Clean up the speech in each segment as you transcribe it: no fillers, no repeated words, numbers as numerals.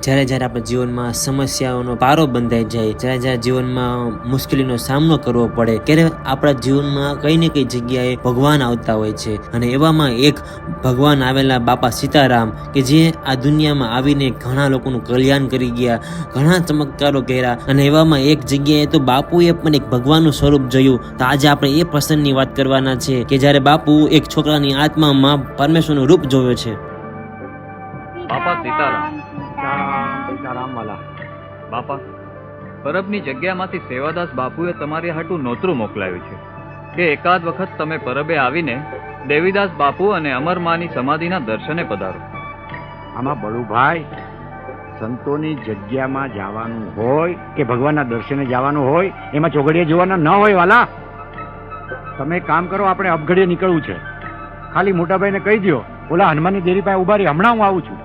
જ્યારે જ્યારે આપણા જીવનમાં સમસ્યાઓનો પારો બંધાઈ જાય, જ્યારે જ્યારે જીવનમાં મુશ્કેલીનો સામનો કરવો પડે, ત્યારે આપણા જીવનમાં કઈ ને કઈ જગ્યાએ ભગવાન આવતા હોય છે. અને એવામાં એક ભગવાન આવેલા બાપા સીતારામ કે જે આ દુનિયામાં આવીને ઘણા લોકોનું કલ્યાણ કરી ગયા, ઘણા ચમત્કારો કર્યા. અને એવામાં એક જગ્યાએ તો બાપુએ પણ એક ભગવાનનું સ્વરૂપ જોયું. તો આજે આપણે એ પ્રસંગની વાત કરવાના છે કે જ્યારે બાપુ એક છોકરાની આત્મામાં પરમેશ્વરનું રૂપ જોયો છે. બાપા સીતારામ. સીતારામ વાલા. બાપા, પરબની જગ્યામાંથી સેવાદાસ બાપુએ તમારી હાટું નોતરું મોકલાવ્યું છે કે એકાદ વખત તમે પરબે આવીને દેવીદાસ બાપુ અને અમરમાની સમાધિના દર્શને પધારો. આમાં બળુભાઈ, સંતોની જગ્યામાં જવાનું હોય કે ભગવાનના દર્શને જવાનું હોય, એમાં ચોઘડિયા જોવાના ન હોય વાલા. તમે કામ કરો, આપણે અપઘડીએ નીકળવું છે. ખાલી મોટાભાઈને કહી દો, ઓલા હનુમાનની દેરી પાસે ઉભા રહી, હમણાં હું આવું છું.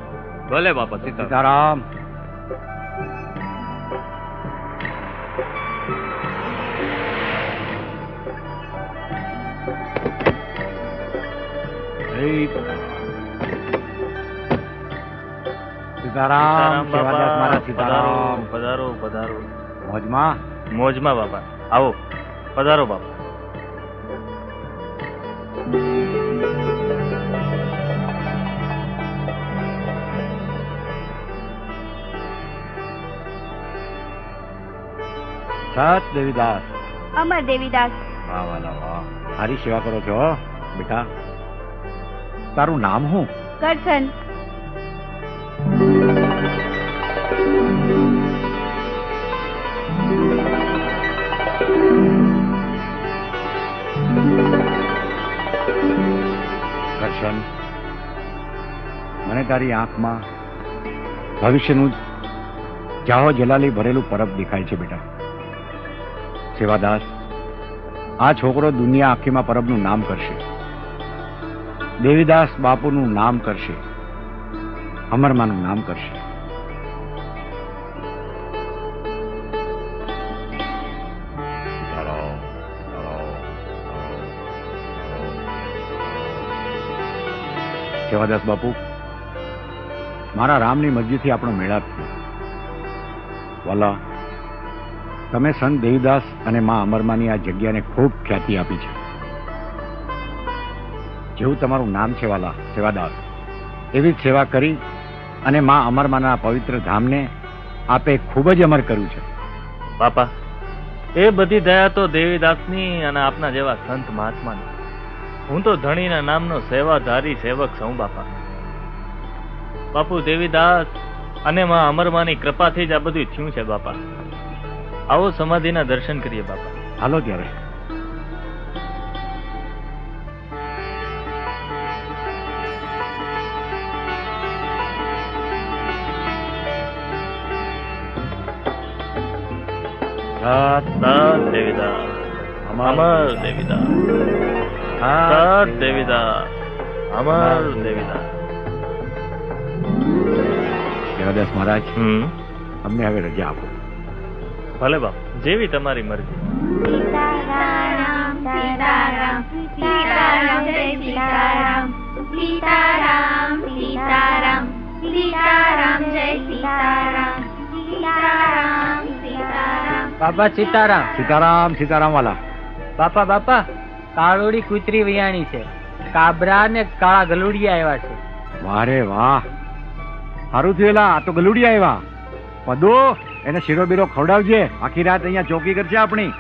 ભલે બાપા સીતારામ. સીતારામ. સીતારામ. સેવાદાસ મારા સીતારામ. પધારો પધારો. મોજમાં? મોજમાં બાપા. આવો પધારો બાપા. સત દેવીદાસ. અમર દેવીદાસ. વાહ વાલા વાહ, સારી સેવા કરો છો બેટા. તારું નામ શું? કરશન. કરશન, મને તારી આંખમાં ભવિષ્યનું જાહો જલાલી ભરેલું પરબ દેખાય છે બેટા. સેવાદાસ, આ છોકરો દુનિયા આખીમાં પરબનું નામ કરશે, દેવીદાસ બાપુનું નામ કરશે, અમરમાનું નામ કરશે. સેવાદાસ બાપુ, મારા રામની મરજીથી આપણો મેળાપ થયો. વાલા, તમે સંત દેવીદાસ અને મા અમરમાની આ જગ્યાને ખૂબ ખ્યાતિ આપી છે. જેવું તમારું નામ છે વાલા સેવાદાસ, એવી જ સેવા કરી અને મા અમરમાના પવિત્ર ધામને આપે ખૂબ જ અમર કર્યું છે. બાપા, એ બધી દયા તો દેવીદાસની અને આપના જેવા સંત મહાત્માની. હું તો ધણીના નામનો સેવાધારી સેવક છું બાપા. બાપુ, દેવીદાસ અને માં અમરમાની કૃપાથી જ આ બધું થયું છે બાપા. આવો સમાધિના દર્શન કરીએ બાપા. હાલો ત્યારે. સત દેવીદાસ, અમર દેવીદાસ, સત દેવીદાસ, અમર દેવીદાસ. સેવાદાસ મહારાજ, અમને હવે રજા આપો. ભલે બાપ, જેવી તમારી મરજી. સીતારામ સીતારામ સીતારામ જય સીતારામ. સીતારામ સીતારામ સીતારામ જય સીતારામ. સીતારામ સીતારામ. બાપા સીતારામ. સીતારામ. સીતારામ વાલા. બાપા બાપા, કાળોડી કૂતરી વિયાણી છે, કાબરા ને કાળા ગલુડિયા આવ્યા છે. વાહ રે વાહ, સારું થયેલા. આ તો ગલુડિયા આવ્યા. પદો, એને શીરો બીરો ખવડાવજે. આખી રાત અહીંયા ચોકી કરશે આપણી.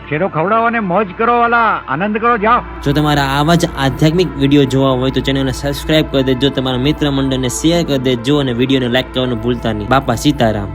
શીરો ખવડાવો અને મોજ કરો વાલા, આનંદ કરો. જાઓ. જો તમારા આવા જ આધ્યાત્મિક વિડીયો જોવા હોય તો ચેનલને સબસ્ક્રાઇબ કરી દેજો, તમારા મિત્ર મંડળને શેર કરી દેજો અને વિડીયોને લાઈક કરવાનું ભૂલતા નહીં. બાપા સીતારામ.